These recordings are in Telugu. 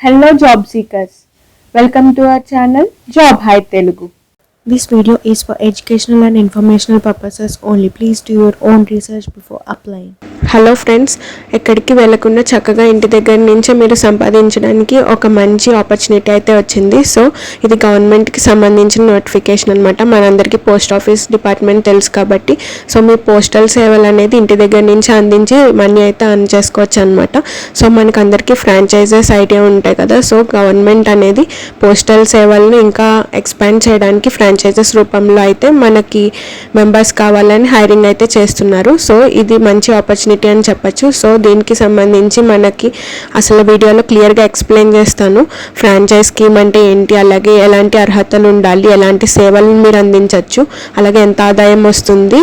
Hello job seekers, welcome to our channel Job High Telugu. This video is for educational and informational purposes only. Please do your own research before applying. Hello friends, ఎక్కడికి వెళ్ళకుండా చక్కగా ఇంటి దగ్గర నుంచే మీరు సంపాదించడానికి ఒక మంచి ఆపర్చునిటీ అయితే వచ్చింది. సో ఇది గవర్నమెంట్కి సంబంధించిన నోటిఫికేషన్ అనమాట. మనందరికీ పోస్ట్ ఆఫీస్ డిపార్ట్మెంట్ తెలుసు కాబట్టి సో మీ పోస్టల్ సేవలు అనేది ఇంటి దగ్గర నుంచి అందించి మనీ అయితే అర్న్ చేసుకోవచ్చు అనమాట. సో మనకు అందరికీ ఫ్రాంచైజెస్ ఐడియా ఉంటాయి కదా. సో గవర్నమెంట్ అనేది పోస్టల్ సేవలను ఇంకా ఎక్స్పాండ్ చేయడానికి ఫ్రాంచైజెస్ రూపంలో అయితే మనకి మెంబర్స్ కావాలని హైరింగ్ అయితే చేస్తున్నారు. సో ఇది మంచి ఆపర్చునిటీ అని చెప్పచ్చు. సో దీనికి సంబంధించి మనకి అసలు వీడియోలో క్లియర్గా ఎక్స్ప్లెయిన్ చేస్తాను. ఫ్రాంచైజ్ స్కీమ్ అంటే ఏంటి, అలాగే ఎలాంటి అర్హతలు ఉండాలి, ఎలాంటి సేవలను మీరు అందించవచ్చు, అలాగే ఎంత ఆదాయం వస్తుంది,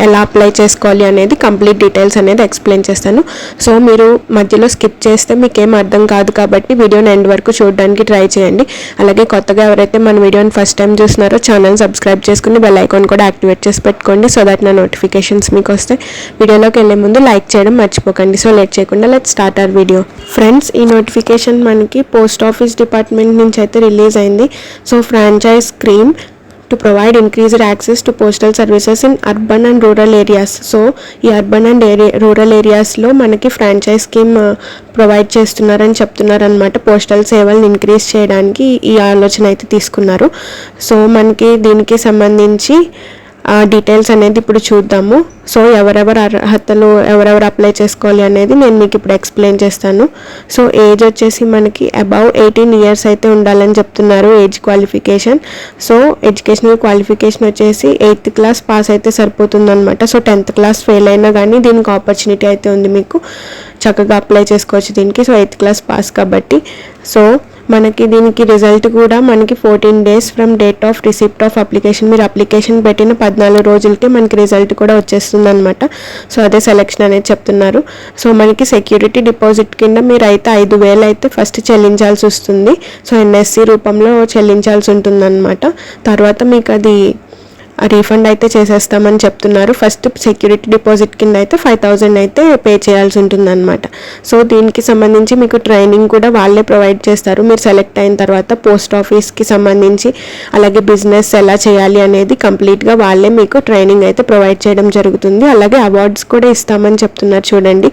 ఎలా అప్లై చేసుకోవాలి అనేది కంప్లీట్ డీటెయిల్స్ అనేది ఎక్స్ప్లెయిన్ చేస్తాను. సో మీరు మధ్యలో స్కిప్ చేస్తే మీకు ఏం అర్థం కాదు కాబట్టి వీడియోని ఎండ్ వరకు చూడడానికి ట్రై చేయండి. అలాగే కొత్తగా ఎవరైతే మన వీడియోని ఫస్ట్ టైం చూస్తున్నారో ఛానల్ సబ్స్క్రైబ్ చేసుకుని బెల్ ఐకాన్ కూడా యాక్టివేట్ చేసి పెట్టుకోండి. సో దట్ నా నోటిఫికేషన్స్ మీకు వస్తాయి. వీడియోలోకి వెళ్ళే ముందు లైక్ చేయడం మర్చిపోకండి. సో లేట్ చేయకుండా let's start our video. Friends, ఈ నోటిఫికేషన్ మనకి పోస్ట్ ఆఫీస్ డిపార్ట్మెంట్ నుంచి అయితే రిలీజ్ అయింది. So franchise scheme to provide increased access to postal services in urban and rural areas. So ఈ అర్బన్ అండ్ రూరల్ ఏరియాస్లో మనకి ఫ్రాంచైజ్ స్కీమ్ ప్రొవైడ్ చేస్తున్నారని చెప్తున్నారనమాట. పోస్టల్ సేవలను ఇంక్రీజ్ చేయడానికి ఈ ఆలోచన అయితే తీసుకున్నారు. సో మనకి దీనికి సంబంధించి డీటెయిల్స్ అనేది ఇప్పుడు చూద్దాము. సో ఎవరెవరు అర్హతలు, ఎవరెవరు అప్లై చేసుకోవాలి అనేది నేను మీకు ఇప్పుడు ఎక్స్ప్లెయిన్ చేస్తాను. సో ఏజ్ వచ్చేసి మనకి అబౌవ్ 18 ఇయర్స్ అయితే ఉండాలని చెప్తున్నారు age qualification. So educational qualification వచ్చేసి 8th క్లాస్ పాస్ అయితే సరిపోతుందన్నమాట. సో 10th క్లాస్ ఫెయిల్ అయినా కానీ దీనికి ఆపర్చునిటీ అయితే ఉంది, మీకు చక్కగా అప్లై చేసుకోవచ్చు దీనికి. సో 8th క్లాస్ పాస్ కాబట్టి సో మనకి దీనికి రిజల్ట్ కూడా మనకి 14 days from date of receipt of application. మీరు అప్లికేషన్ పెట్టిన 14 రోజులకి మనకి రిజల్ట్ కూడా వచ్చేస్తుంది అనమాట. సో అదే సెలెక్షన్ అనేది చెప్తున్నారు. సో మనకి సెక్యూరిటీ డిపాజిట్ కింద మీరు అయితే 5,000 అయితే ఫస్ట్ చెల్లించాల్సి వస్తుంది. సో ఎన్ఎస్సి రూపంలో చెల్లించాల్సి ఉంటుంది అనమాట. తర్వాత మీకు అది రీఫండ్ అయితే చేసేస్తామని చెప్తున్నారు. ఫస్ట్ సెక్యూరిటీ డిపాజిట్ కింద అయితే 5,000 అయితే పే చేయాల్సి ఉంటుంది అనమాట. సో దీనికి సంబంధించి మీకు ట్రైనింగ్ కూడా వాళ్ళే ప్రొవైడ్ చేస్తారు. మీరు సెలెక్ట్ అయిన తర్వాత పోస్ట్ ఆఫీస్కి సంబంధించి అలాగే బిజినెస్ ఎలా చేయాలి అనేది కంప్లీట్గా వాళ్ళే మీకు ట్రైనింగ్ అయితే ప్రొవైడ్ చేయడం జరుగుతుంది. అలాగే అవార్డ్స్ కూడా ఇస్తామని చెప్తున్నారు చూడండి.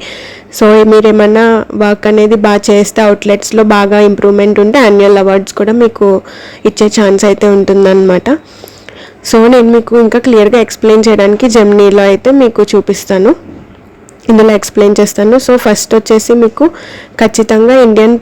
సో మీరు ఏమన్నా వర్క్ అనేది బాగా చేస్తే అవుట్లెట్స్లో బాగా ఇంప్రూవ్మెంట్ ఉంటే యాన్యువల్ అవార్డ్స్ కూడా మీకు ఇచ్చే ఛాన్స్ అయితే ఉంటుందన్నమాట. సో నేను మీకు ఇంకా క్లియర్గా ఎక్స్ప్లెయిన్ చేయడానికి జెమినీలో అయితే మీకు చూపిస్తాను, ఇందులో ఎక్స్ప్లెయిన్ చేస్తాను. సో ఫస్ట్ వచ్చేసి మీకు ఖచ్చితంగా ఇండియన్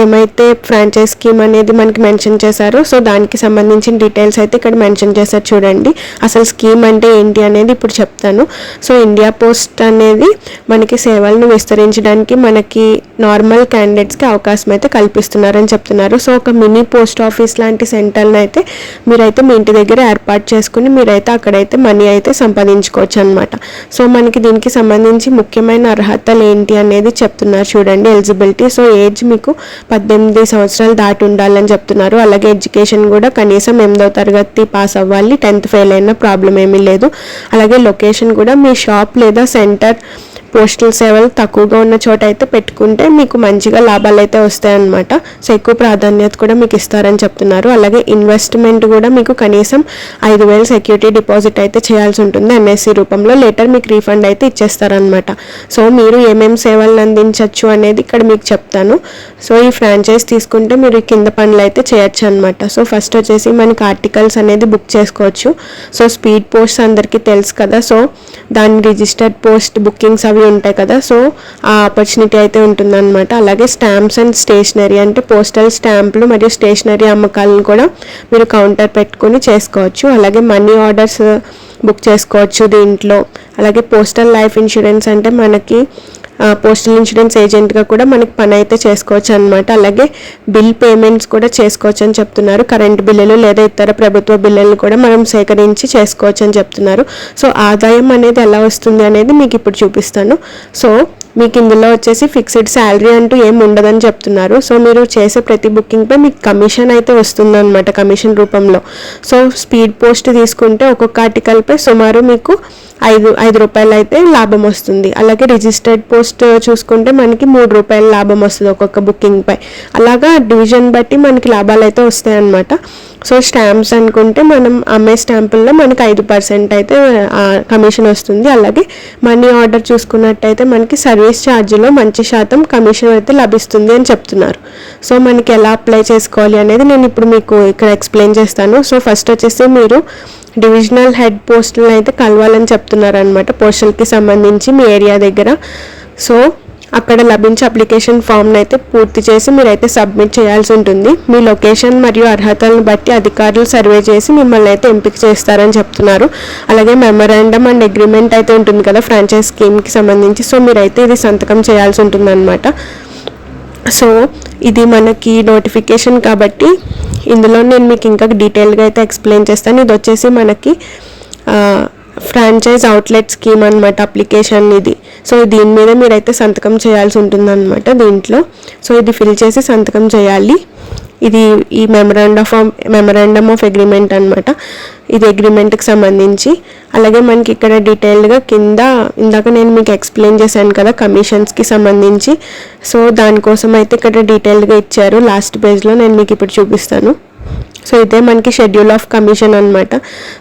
ఏమైతే ఫ్రాంచైజ్ స్కీమ్ అనేది మనకి మెన్షన్ చేశారో సో దానికి సంబంధించిన డీటెయిల్స్ అయితే ఇక్కడ మెన్షన్ చేశారు చూడండి. అసలు స్కీమ్ అంటే ఏంటి అనేది ఇప్పుడు చెప్తాను. సో ఇండియా పోస్ట్ అనేది మనకి సేవలను విస్తరించడానికి మనకి నార్మల్ క్యాండిడేట్స్కి అవకాశం అయితే కల్పిస్తున్నారని చెప్తున్నారు. సో ఒక మినీ పోస్ట్ ఆఫీస్ లాంటి సెంటర్ని అయితే మీరైతే మీ ఇంటి దగ్గర ఏర్పాటు చేసుకుని మీరైతే అక్కడైతే మనీ అయితే సంపాదించుకోవచ్చు అనమాట. సో మనకి దీనికి సంబంధించి ముఖ్యమైన అర్హతలు ఏంటి అనేది చెప్తున్నారు చూడండి. ఎలిజిబిలిటీ, సో ఏజ్ మీకు 18 సంవత్సరాలు దాటి ఉండాలని చెప్తున్నారు. అలాగే ఎడ్యుకేషన్ కూడా కనీసం 8వ తరగతి పాస్ అవ్వాలి, 10th ఫెయిల్ అయినా ప్రాబ్లం ఏమీ లేదు. అలాగే లొకేషన్ కూడా మీ షాప్ లేదా సెంటర్ పోస్టల్ సేవలు తక్కువగా ఉన్న చోట అయితే పెట్టుకుంటే మీకు మంచిగా లాభాలు అయితే వస్తాయన్నమాట. సో ఎక్కువ ప్రాధాన్యత కూడా మీకు ఇస్తారని చెప్తున్నారు. అలాగే ఇన్వెస్ట్మెంట్ కూడా మీకు కనీసం 5,000 సెక్యూరిటీ డిపాజిట్ అయితే చేయాల్సి ఉంటుంది ఎన్ఎస్సి రూపంలో. లేటర్ మీకు రీఫండ్ అయితే ఇచ్చేస్తారనమాట. సో మీరు ఏమేమి సేవలను అందించవచ్చు అనేది ఇక్కడ మీకు చెప్తాను. సో ఈ ఫ్రాంచైజ్ తీసుకుంటే మీరు కింద పనులు అయితే చేయొచ్చు అనమాట. సో ఫస్ట్ వచ్చేసి మనకి ఆర్టికల్స్ అనేది బుక్ చేసుకోవచ్చు. సో స్పీడ్ పోస్ట్ అందరికీ తెలుసు కదా. సో దాని రిజిస్టర్డ్ పోస్ట్ బుకింగ్స్ అవి ఉంటాయి కదా. సో ఆ ఆపర్చునిటీ అయితే ఉంటుందన్నమాట. అలాగే స్టాంప్స్ అండ్ స్టేషనరీ అంటే పోస్టల్ స్టాంపులు మరియు స్టేషనరీ అమ్మకాలను కూడా మీరు కౌంటర్ పెట్టుకుని చేసుకోవచ్చు. అలాగే మనీ ఆర్డర్స్ బుక్ చేసుకోవచ్చు దీంట్లో. అలాగే పోస్టల్ లైఫ్ ఇన్సూరెన్స్ అంటే మనకి పోస్టల్ ఇన్సూరెన్స్ ఏజెంట్గా కూడా మనకి పని అయితే చేసుకోవచ్చు అనమాట. అలాగే బిల్ పేమెంట్స్ కూడా చేసుకోవచ్చు అని చెప్తున్నారు. కరెంట్ బిల్లులు లేదా ఇతర ప్రభుత్వ బిల్లులు కూడా మనం సేకరించి చేసుకోవచ్చు అని చెప్తున్నారు. సో ఆదాయం అనేది ఎలా వస్తుంది అనేది మీకు ఇప్పుడు చూపిస్తాను. సో మీకు ఇందులో వచ్చేసి ఫిక్స్డ్ శాలరీ అంటూ ఏం ఉండదని చెప్తున్నారు. సో మీరు చేసే ప్రతి బుకింగ్పై మీకు కమిషన్ అయితే వస్తుందన్నమాట, కమిషన్ రూపంలో. సో స్పీడ్ పోస్ట్ తీసుకుంటే ఒక్కొక్క ఆర్టికల్పై సుమారు మీకు 5 రూపాయలు అయితే లాభం వస్తుంది. అలాగే రిజిస్టర్డ్ పోస్ట్ చూసుకుంటే మనకి 3 రూపాయల లాభం వస్తుంది ఒక్కొక్క బుకింగ్పై. అలాగా డివిజన్ బట్టి మనకి లాభాలు అయితే వస్తాయి అన్నమాట. సో స్టాంప్స్ అనుకుంటే మనం అమ్మే స్టాంపుల్లో మనకి 5% అయితే కమిషన్ వస్తుంది. అలాగే మనీ ఆర్డర్ చూసుకున్నట్టయితే మనకి సర్వీస్ ఛార్జీలో మంచి శాతం కమిషన్ అయితే లభిస్తుంది అని చెప్తున్నారు. సో మనకి ఎలా అప్లై చేసుకోవాలి అనేది నేను ఇప్పుడు మీకు ఇక్కడ ఎక్స్ప్లెయిన్ చేస్తాను. సో ఫస్ట్ వచ్చేసి మీరు డివిజనల్ హెడ్ పోస్టులను అయితే కలవాలని చెప్తున్నారు అనమాట, పోస్టల్కి సంబంధించి మీ ఏరియా దగ్గర. సో అక్కడ లభించే అప్లికేషన్ ఫామ్ని అయితే పూర్తి చేసి మీరైతే సబ్మిట్ చేయాల్సి ఉంటుంది. మీ లొకేషన్ మరియు అర్హతలను బట్టి అధికారులు సర్వే చేసి మిమ్మల్ని అయితే ఎంపిక చేస్తారని చెప్తున్నారు. అలాగే మెమరాండమ్ అండ్ అగ్రిమెంట్ అయితే ఉంటుంది కదా ఫ్రాంచైజ్ స్కీమ్కి సంబంధించి. సో మీరైతే ఇది సంతకం చేయాల్సి ఉంటుంది అనమాట. సో ఇది మనకి నోటిఫికేషన్ కాబట్టి ఇందులో నేను మీకు ఇంకా డీటెయిల్గా అయితే ఎక్స్ప్లెయిన్ చేస్తాను. ఇది వచ్చేసి మనకి ఫ్రాంచైజ్ అవుట్లెట్ స్కీమ్ అనమాట అప్లికేషన్ ఇది. సో దీని మీద మీరైతే సంతకం చేయాల్సి ఉంటుంది అనమాట దీంట్లో. సో ఇది ఫిల్ చేసి సంతకం చేయాలి. ఇది ఈ మెమరాండమ్ ఆఫ్ అగ్రిమెంట్ అనమాట, ఇది అగ్రిమెంట్కి సంబంధించి. అలాగే మనకి ఇక్కడ డీటెయిల్డ్గా కింద ఇందాక నేను మీకు ఎక్స్ప్లెయిన్ చేశాను కదా కమిషన్స్కి సంబంధించి. సో దానికోసం అయితే ఇక్కడ డీటెయిల్డ్గా ఇచ్చారు లాస్ట్ పేజ్లో, నేను మీకు ఇప్పుడు చూపిస్తాను. సో ఇదే మనకి షెడ్యూల్ ఆఫ్ కమిషన్ అనమాట.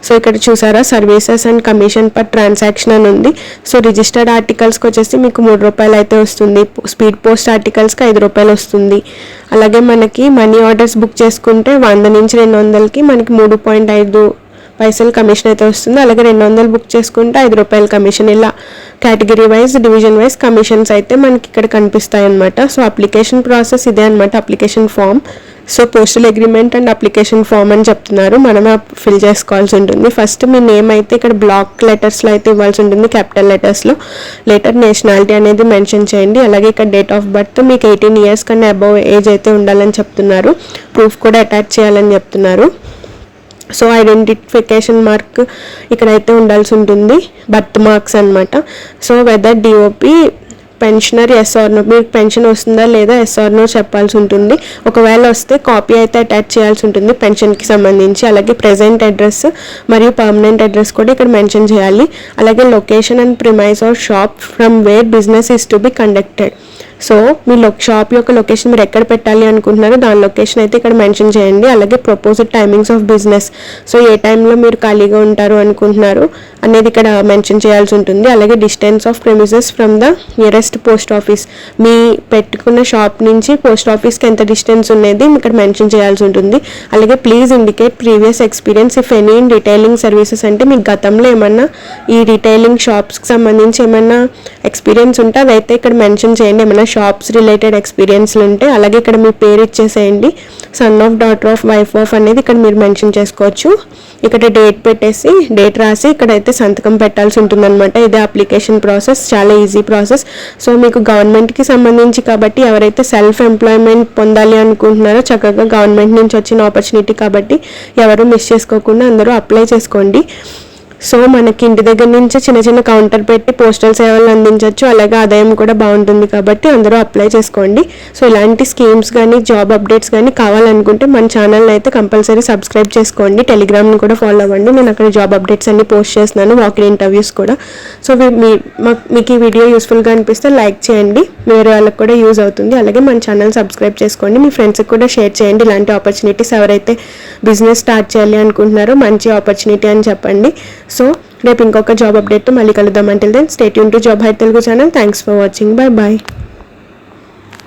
సో ఇక్కడ చూసారా services and commission per transaction అని ఉంది. సో రిజిస్టర్డ్ ఆర్టికల్స్కి వచ్చేసి మీకు 3 రూపాయలు అయితే వస్తుంది. స్పీడ్ పోస్ట్ ఆర్టికల్స్కి 5 రూపాయలు వస్తుంది. అలాగే మనకి మనీ ఆర్డర్స్ బుక్ చేసుకుంటే 100 నుంచి 200కి మనకి 3.5 పైసలు కమిషన్ అయితే వస్తుంది. అలాగే 200 బుక్ చేసుకుంటే 5 రూపాయల కమిషన్. ఇలా category wise division wise commissions అయితే మనకి ఇక్కడ కనిపిస్తాయి అనమాట. సో అప్లికేషన్ ప్రాసెస్ ఇదే అనమాట, application form. So postal agreement and application form అని చెప్తున్నారు, మనమే ఫిల్ చేసుకోవాల్సి ఉంటుంది. ఫస్ట్ మీ నేమ్ అయితే ఇక్కడ బ్లాక్ లెటర్స్లో అయితే ఇవ్వాల్సి ఉంటుంది, క్యాపిటల్ లెటర్స్లో. లెటర్ నేషనాలిటీ అనేది మెన్షన్ చేయండి. అలాగే ఇక్కడ డేట్ ఆఫ్ బర్త్ మీకు 18 ఇయర్స్ కన్నా అబవ్ ఏజ్ అయితే ఉండాలని చెప్తున్నారు. ప్రూఫ్ కూడా అటాచ్ చేయాలని చెప్తున్నారు. సో ఐడెంటిఫికేషన్ మార్క్ ఇక్కడైతే ఉండాల్సి ఉంటుంది, బర్త్ మార్క్స్ అనమాట. So whether DOP pensioner yes or no, మీకు పెన్షన్ వస్తుందా లేదా ఎస్ ఆర్ నో చెప్పాల్సి ఉంటుంది. ఒకవేళ వస్తే కాపీ అయితే అటాచ్ చేయాల్సి ఉంటుంది పెన్షన్కి సంబంధించి. అలాగే ప్రెజెంట్ అడ్రస్ మరియు పర్మనెంట్ అడ్రస్ కూడా ఇక్కడ మెన్షన్ చేయాలి. అలాగే location and premise or shop from where business is to be conducted. So మీ షాప్ యొక్క లొకేషన్ మీరు ఎక్కడ పెట్టాలి అనుకుంటున్నారో దాని లొకేషన్ అయితే ఇక్కడ మెన్షన్ చేయండి. అలాగే proposed timings of business, so ఏ టైంలో మీరు ఖాళీగా ఉంటారు అనుకుంటున్నారు అనేది ఇక్కడ మెన్షన్ చేయాల్సి ఉంటుంది. అలాగే distance of premises from the nearest post office, మీ పెట్టుకున్న షాప్ నుంచి పోస్ట్ ఆఫీస్కి ఎంత డిస్టెన్స్ ఉన్నది ఇక్కడ మెన్షన్ చేయాల్సి ఉంటుంది. అలాగే please indicate previous experience if any in retailing services, అంటే మీకు గతంలో ఏమన్నా ఈ రిటైలింగ్ షాప్స్కి సంబంధించి ఏమన్నా ఎక్స్పీరియన్స్ ఉంటే అదైతే ఇక్కడ మెన్షన్ చేయండి, ఏమైనా షాప్స్ రిలేటెడ్ ఎక్స్పీరియన్స్లు ఉంటే. అలాగే ఇక్కడ మీ పేరు ఇచ్చేసేయండి, son of, daughter of, wife of అనేది ఇక్కడ మీరు మెన్షన్ చేసుకోవచ్చు. ఇక్కడ డేట్ పెట్టేసి డేట్ రాసి ఇక్కడైతే సంతకం పెట్టాల్సి ఉంటుంది అనమాట. ఇదే అప్లికేషన్ ప్రాసెస్, చాలా ఈజీ ప్రాసెస్. సో మీకు గవర్నమెంట్కి సంబంధించి కాబట్టి ఎవరైతే సెల్ఫ్ ఎంప్లాయ్మెంట్ పొందాలి అనుకుంటున్నారో చక్కగా గవర్నమెంట్ నుంచి వచ్చిన ఆపర్చునిటీ కాబట్టి ఎవరు మిస్ చేసుకోకుండా అందరూ అప్లై చేసుకోండి. సో మనకి ఇంటి దగ్గర నుంచి చిన్న చిన్న కౌంటర్ పెట్టి పోస్టల్ సేవలు అందించవచ్చు. అలాగే ఆదాయం కూడా బాగుంటుంది కాబట్టి అందరూ అప్లై చేసుకోండి. సో ఇలాంటి స్కీమ్స్ కానీ జాబ్ అప్డేట్స్ కానీ కావాలనుకుంటే మన ఛానల్ని అయితే కంపల్సరీ సబ్స్క్రైబ్ చేసుకోండి. టెలిగ్రామ్ని కూడా ఫాలో అవ్వండి, నేను అక్కడ జాబ్ అప్డేట్స్ అన్ని పోస్ట్ చేస్తున్నాను, వాకింగ్ ఇంటర్వ్యూస్ కూడా. సో మీకు ఈ వీడియో యూస్ఫుల్గా అనిపిస్తే లైక్ చేయండి, వేరే వాళ్ళకి కూడా యూజ్ అవుతుంది. అలాగే మన ఛానల్ సబ్స్క్రైబ్ చేసుకోండి, మీ ఫ్రెండ్స్కి కూడా షేర్ చేయండి. ఇలాంటి ఆపర్చునిటీస్ ఎవరైతే బిజినెస్ స్టార్ట్ చేయాలి అనుకుంటున్నారో మంచి ఆపర్చునిటీ అని చెప్పండి. సో రేపు ఇంకొక జాబ్ అప్డేట్తో మళ్ళీ కలుద్దాం. Until then stay tuned to job hi Telugu channel. Thanks for watching. Bye bye.